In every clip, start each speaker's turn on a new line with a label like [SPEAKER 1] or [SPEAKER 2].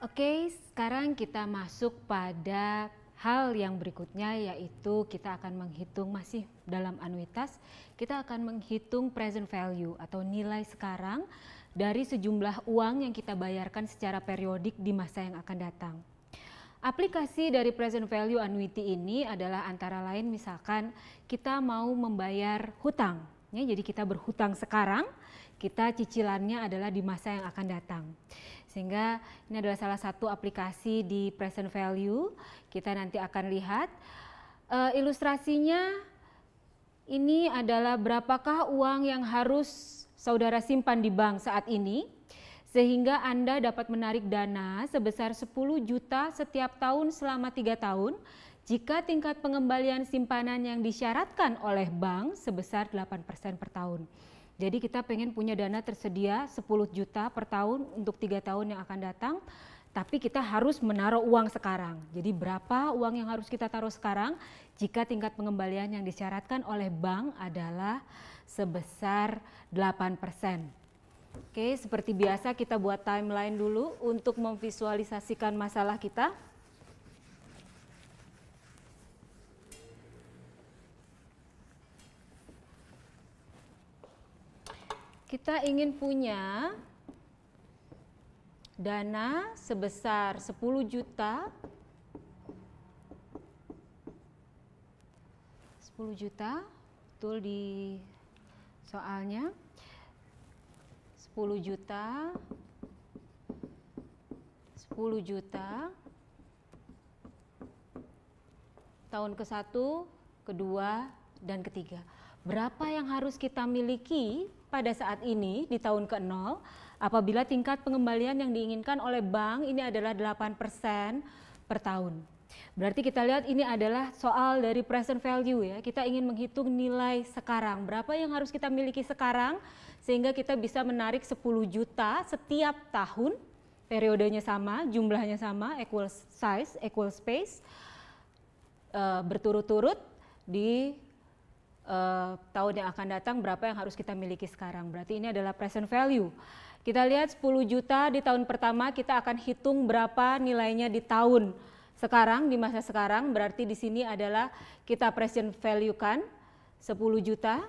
[SPEAKER 1] Oke, sekarang kita masuk pada hal yang berikutnya, yaitu kita akan menghitung, masih dalam anuitas, kita akan menghitung present value atau nilai sekarang dari sejumlah uang yang kita bayarkan secara periodik di masa yang akan datang. Aplikasi dari present value annuity ini adalah antara lain misalkan kita mau membayar hutang, ya, jadi kita berhutang sekarang, kita cicilannya adalah di masa yang akan datang. Sehingga ini adalah salah satu aplikasi di present value. Kita nanti akan lihat ilustrasinya. Ini adalah berapakah uang yang harus saudara simpan di bank saat ini, sehingga Anda dapat menarik dana sebesar 10 juta setiap tahun selama 3 tahun jika tingkat pengembalian simpanan yang disyaratkan oleh bank sebesar 8% per tahun. Jadi kita pengen punya dana tersedia 10 juta per tahun untuk 3 tahun yang akan datang, tapi kita harus menaruh uang sekarang. Jadi berapa uang yang harus kita taruh sekarang jika tingkat pengembalian yang disyaratkan oleh bank adalah sebesar 8%. Oke, seperti biasa kita buat timeline dulu untuk memvisualisasikan masalah kita. Kita ingin punya dana sebesar 10 juta, 10 juta, betul di soalnya, 10 juta, 10 juta, tahun ke-1, kedua, dan ketiga. Berapa yang harus kita miliki pada saat ini di tahun ke-0 apabila tingkat pengembalian yang diinginkan oleh bank ini adalah 8% per tahun. Berarti kita lihat ini adalah soal dari present value ya. Kita ingin menghitung nilai sekarang. Berapa yang harus kita miliki sekarang sehingga kita bisa menarik 10 juta setiap tahun. Periodenya sama, jumlahnya sama, equal size, equal space, berturut-turut di tahun yang akan datang berapa yang harus kita miliki sekarang. Berarti ini adalah present value. Kita lihat 10 juta di tahun pertama, kita akan hitung berapa nilainya di tahun sekarang, di masa sekarang. Berarti di sini adalah kita present value kan 10 juta.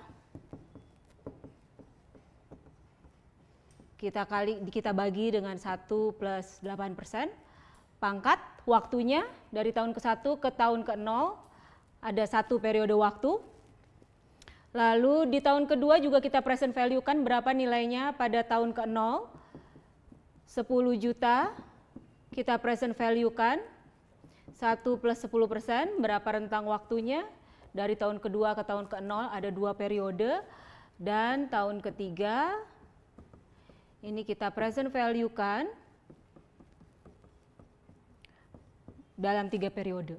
[SPEAKER 1] Kita bagi dengan 1 plus 8%. Pangkat waktunya dari tahun ke-1 ke tahun ke-0 ada 1 periode waktu. Lalu di tahun kedua juga kita present value kan berapa nilainya pada tahun ke-0, 10 juta, kita present value kan 1 plus 10%, berapa rentang waktunya, dari tahun kedua ke tahun ke-0 ada 2 periode, dan tahun ketiga ini kita present value kan dalam 3 periode.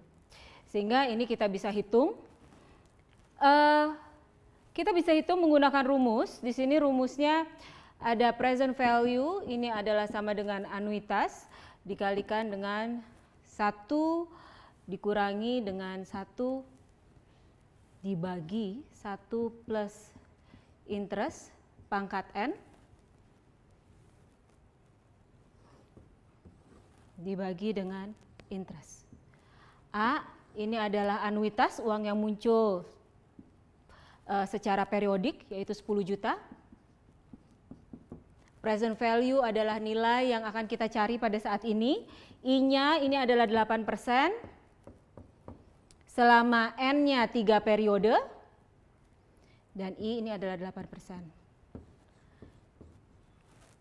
[SPEAKER 1] Sehingga ini kita bisa hitung. Kita bisa hitung menggunakan rumus. Di sini rumusnya ada present value, ini adalah sama dengan anuitas, dikalikan dengan 1 dikurangi dengan 1 dibagi 1 plus interest pangkat N dibagi dengan interest. A, ini adalah anuitas, uang yang muncul secara periodik, yaitu 10 juta. Present value adalah nilai yang akan kita cari pada saat ini. I-nya ini adalah 8%, selama N-nya 3 periode, dan I ini adalah 8%.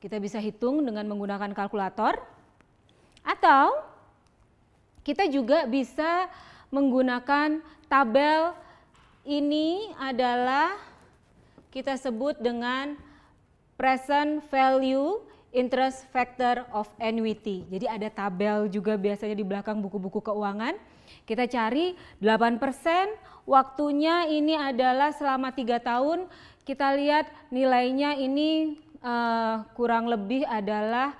[SPEAKER 1] Kita bisa hitung dengan menggunakan kalkulator, atau kita juga bisa menggunakan tabel. Ini adalah kita sebut dengan present value interest factor of annuity. Jadi ada tabel juga biasanya di belakang buku-buku keuangan. Kita cari 8%, waktunya ini adalah selama 3 tahun. Kita lihat nilainya ini kurang lebih adalah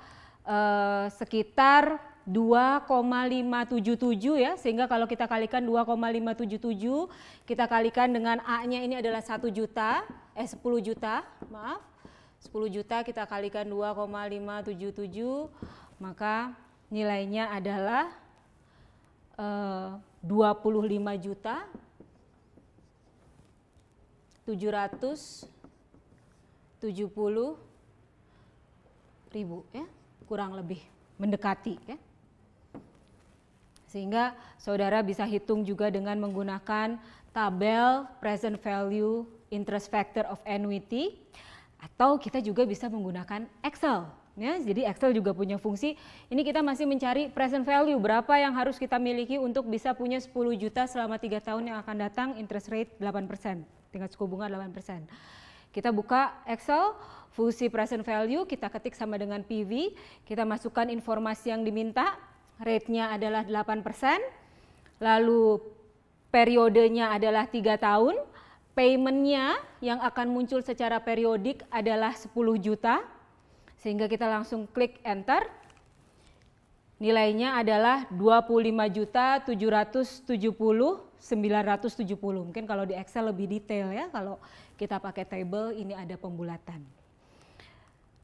[SPEAKER 1] sekitar 2,577 ya, sehingga kalau kita kalikan 2,577 kita kalikan dengan A-nya ini adalah 10 juta, maaf. 10 juta kita kalikan 2,577 maka nilainya adalah 25 juta 770 ribu ya, kurang lebih mendekati ya. Sehingga saudara bisa hitung juga dengan menggunakan tabel present value interest factor of annuity, atau kita juga bisa menggunakan Excel ya. Jadi Excel juga punya fungsi, ini kita masih mencari present value, berapa yang harus kita miliki untuk bisa punya 10 juta selama 3 tahun yang akan datang, interest rate 8%, tingkat suku bunga 8%. Kita buka Excel, fungsi present value, kita ketik sama dengan PV, kita masukkan informasi yang diminta, rate-nya adalah 8%, lalu periodenya adalah 3 tahun, payment-nya yang akan muncul secara periodik adalah 10 juta, sehingga kita langsung klik enter, nilainya adalah 25.770.970. Mungkin kalau di Excel lebih detail ya, kalau kita pakai table ini ada pembulatan.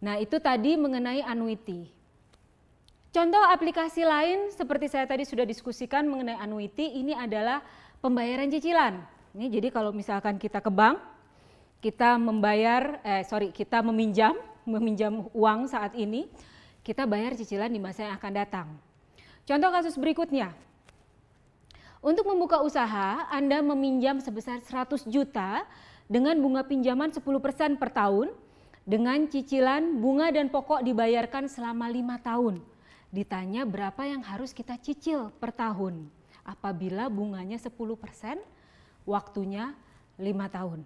[SPEAKER 1] Nah itu tadi mengenai annuity. Contoh aplikasi lain seperti saya tadi sudah diskusikan mengenai annuity, ini adalah pembayaran cicilan. Ini jadi kalau misalkan kita ke bank, kita kita meminjam uang saat ini, kita bayar cicilan di masa yang akan datang. Contoh kasus berikutnya. Untuk membuka usaha, Anda meminjam sebesar 100 juta dengan bunga pinjaman 10% per tahun, dengan cicilan bunga dan pokok dibayarkan selama 5 tahun. Ditanya berapa yang harus kita cicil per tahun. Apabila bunganya 10%, waktunya 5 tahun.